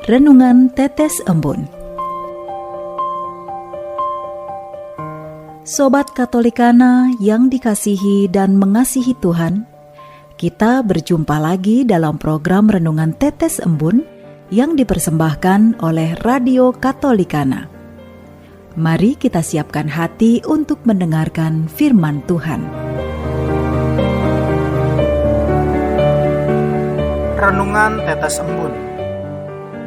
Renungan Tetes Embun. Sobat Katolikana yang dikasihi dan mengasihi Tuhan, kita berjumpa lagi dalam program Renungan Tetes Embun yang dipersembahkan oleh Radio Katolikana. Mari kita siapkan hati untuk mendengarkan firman Tuhan. Renungan Tetes Embun,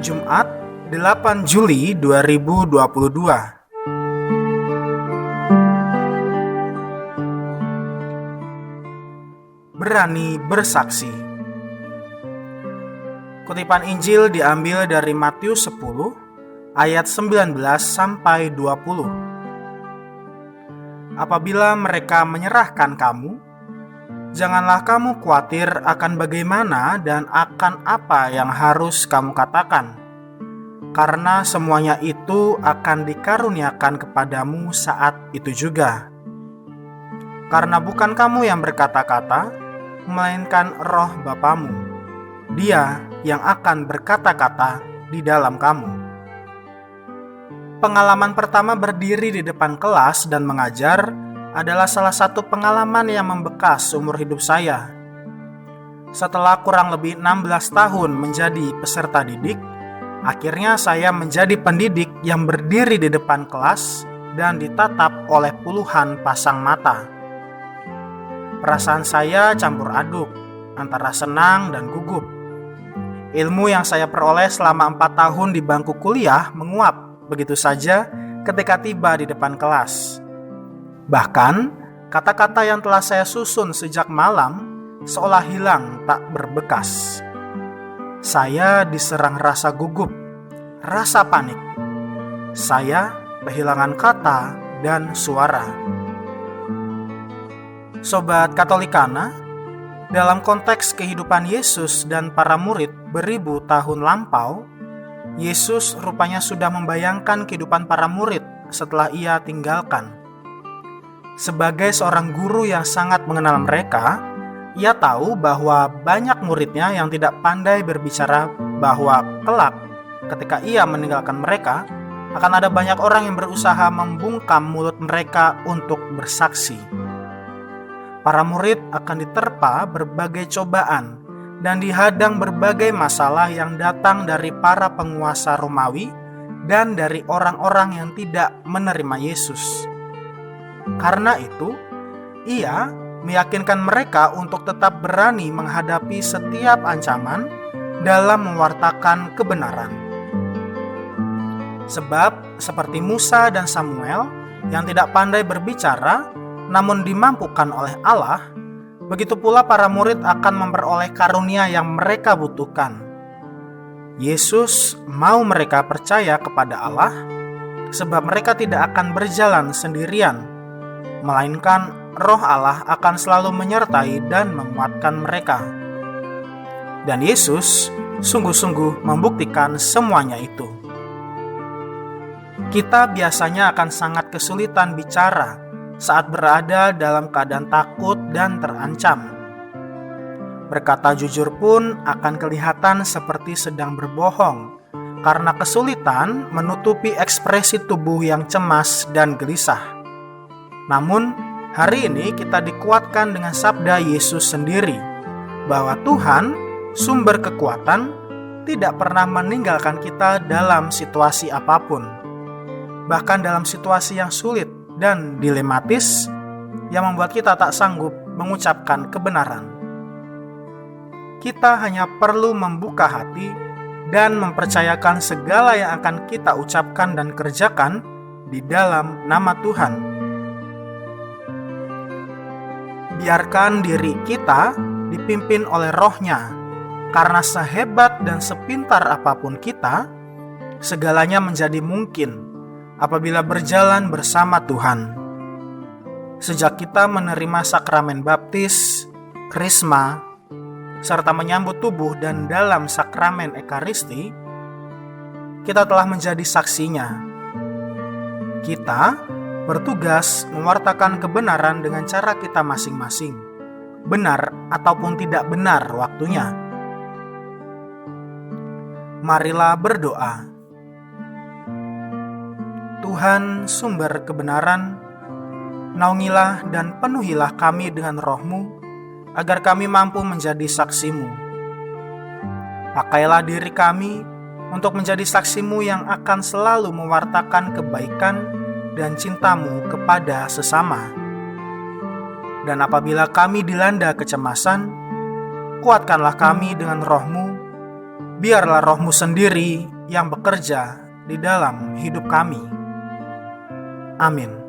Jumat 8 Juli 2022. Berani bersaksi. Kutipan Injil diambil dari Matius 10 ayat 19 sampai 20. Apabila mereka menyerahkan kamu, janganlah kamu khawatir akan bagaimana dan akan apa yang harus kamu katakan, karena semuanya itu akan dikaruniakan kepadamu saat itu juga. Karena bukan kamu yang berkata-kata, melainkan Roh Bapamu, Dia yang akan berkata-kata di dalam kamu. Pengalaman pertama berdiri di depan kelas dan mengajar adalah salah satu pengalaman yang membekas seumur hidup saya. Setelah kurang lebih 16 tahun menjadi peserta didik, akhirnya saya menjadi pendidik yang berdiri di depan kelas dan ditatap oleh puluhan pasang mata. Perasaan saya campur aduk antara senang dan gugup. Ilmu yang saya peroleh selama 4 tahun di bangku kuliah menguap begitu saja ketika tiba di depan kelas. Bahkan, kata-kata yang telah saya susun sejak malam seolah hilang tak berbekas. Saya diserang rasa gugup, rasa panik. Saya kehilangan kata dan suara. Sobat Katolikana, dalam konteks kehidupan Yesus dan para murid beribu tahun lampau, Yesus rupanya sudah membayangkan kehidupan para murid setelah Ia tinggalkan. Sebagai seorang guru yang sangat mengenal mereka, Ia tahu bahwa banyak muridnya yang tidak pandai berbicara bahwa kelak ketika Ia meninggalkan mereka, akan ada banyak orang yang berusaha membungkam mulut mereka untuk bersaksi. Para murid akan diterpa berbagai cobaan dan dihadang berbagai masalah yang datang dari para penguasa Romawi dan dari orang-orang yang tidak menerima Yesus. Karena itu, Ia meyakinkan mereka untuk tetap berani menghadapi setiap ancaman dalam mewartakan kebenaran. Sebab seperti Musa dan Samuel yang tidak pandai berbicara namun dimampukan oleh Allah, begitu pula para murid akan memperoleh karunia yang mereka butuhkan. Yesus mau mereka percaya kepada Allah, sebab mereka tidak akan berjalan sendirian, melainkan Roh Allah akan selalu menyertai dan menguatkan mereka. Dan Yesus sungguh-sungguh membuktikan semuanya itu. Kita biasanya akan sangat kesulitan bicara saat berada dalam keadaan takut dan terancam. Berkata jujur pun akan kelihatan seperti sedang berbohong, karena kesulitan menutupi ekspresi tubuh yang cemas dan gelisah. Namun, hari ini kita dikuatkan dengan sabda Yesus sendiri, bahwa Tuhan, sumber kekuatan, tidak pernah meninggalkan kita dalam situasi apapun. Bahkan dalam situasi yang sulit dan dilematis yang membuat kita tak sanggup mengucapkan kebenaran. Kita hanya perlu membuka hati dan mempercayakan segala yang akan kita ucapkan dan kerjakan di dalam nama Tuhan. Biarkan diri kita dipimpin oleh Roh-Nya, karena sehebat dan sepintar apapun kita, segalanya menjadi mungkin apabila berjalan bersama Tuhan. Sejak kita menerima sakramen baptis, krisma, serta menyambut tubuh dan dalam sakramen Ekaristi, kita telah menjadi saksinya. Kita bertugas mewartakan kebenaran dengan cara kita masing-masing, benar ataupun tidak benar waktunya. Marilah berdoa. Tuhan, sumber kebenaran, naungilah dan penuhilah kami dengan roh-Mu, agar kami mampu menjadi saksi-Mu. Pakailah diri kami untuk menjadi saksi-Mu yang akan selalu mewartakan kebaikan dan cinta-Mu kepada sesama. Dan apabila kami dilanda kecemasan, kuatkanlah kami dengan roh-Mu. Biarlah roh-Mu sendiri yang bekerja di dalam hidup kami. Amin.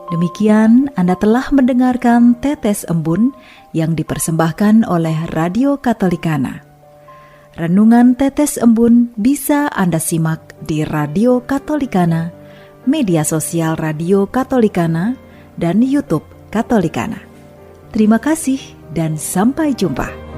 Demikian Anda telah mendengarkan Tetes Embun yang dipersembahkan oleh Radio Katolikana. Renungan Tetes Embun bisa Anda simak di Radio Katolikana, media sosial Radio Katolikana, dan YouTube Katolikana. Terima kasih dan sampai jumpa.